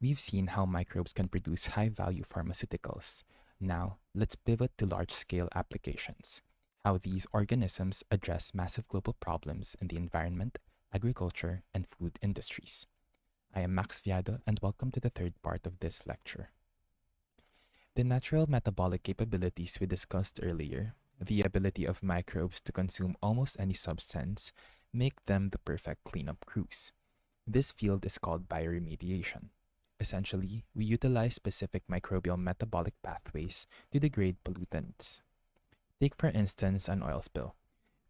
We've seen how microbes can produce high-value pharmaceuticals. Now, let's pivot to large-scale applications. How these organisms address massive global problems in the environment, agriculture, and food industries. I am Max Viado, and welcome to the third part of this lecture. The natural metabolic capabilities we discussed earlier, the ability of microbes to consume almost any substance, make them the perfect cleanup crews. This field is called bioremediation. Essentially, we utilize specific microbial metabolic pathways to degrade pollutants. Take, for instance, an oil spill.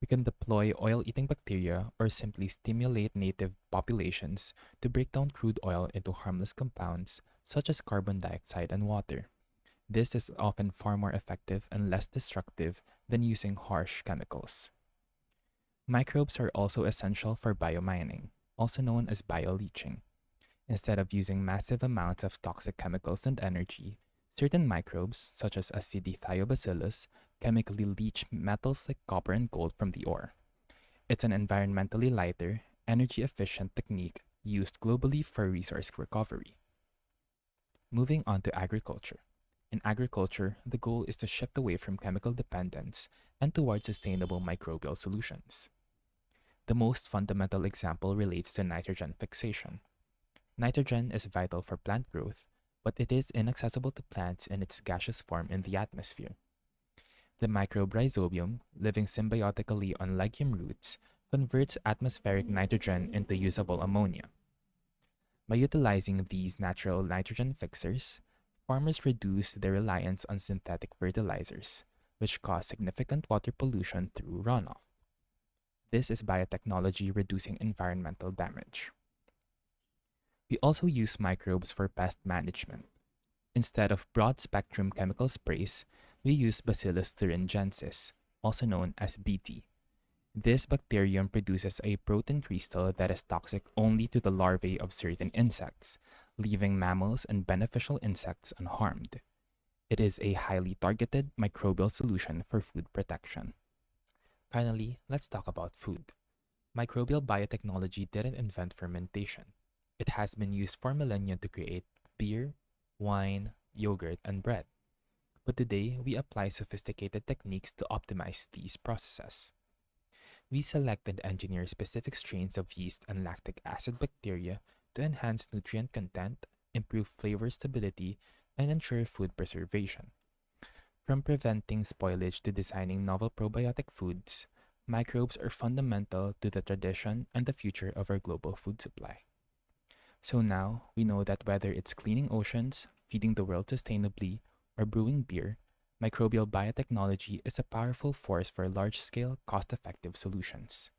We can deploy oil eating bacteria or simply stimulate native populations to break down crude oil into harmless compounds such as carbon dioxide and water. This is often far more effective and less destructive than using harsh chemicals. Microbes are also essential for biomining, also known as bioleaching. Instead of using massive amounts of toxic chemicals and energy, certain microbes, such as acidithiobacillus, chemically leach metals like copper and gold from the ore. It's an environmentally lighter, energy efficient technique used globally for resource recovery. Moving on to agriculture. In agriculture, the goal is to shift away from chemical dependence and towards sustainable microbial solutions. The most fundamental example relates to nitrogen fixation. Nitrogen is vital for plant growth, but it is inaccessible to plants in its gaseous form in the atmosphere. The microbe rhizobium, living symbiotically on legume roots, converts atmospheric nitrogen into usable ammonia. By utilizing these natural nitrogen fixers, farmers reduce their reliance on synthetic fertilizers, which cause significant water pollution through runoff. This is biotechnology reducing environmental damage. We also use microbes for pest management. Instead of broad-spectrum chemical sprays, we use Bacillus thuringiensis, also known as Bt. This bacterium produces a protein crystal that is toxic only to the larvae of certain insects, leaving mammals and beneficial insects unharmed. It is a highly targeted microbial solution for food protection. Finally, let's talk about food. Microbial biotechnology didn't invent fermentation. It has been used for millennia to create beer, wine, yogurt, and bread. But today, we apply sophisticated techniques to optimize these processes. We select and engineer specific strains of yeast and lactic acid bacteria to enhance nutrient content, improve flavor stability, and ensure food preservation. From preventing spoilage to designing novel probiotic foods, microbes are fundamental to the tradition and the future of our global food supply. So now we know that whether it's cleaning oceans, feeding the world sustainably, or brewing beer, microbial biotechnology is a powerful force for large-scale, cost-effective solutions.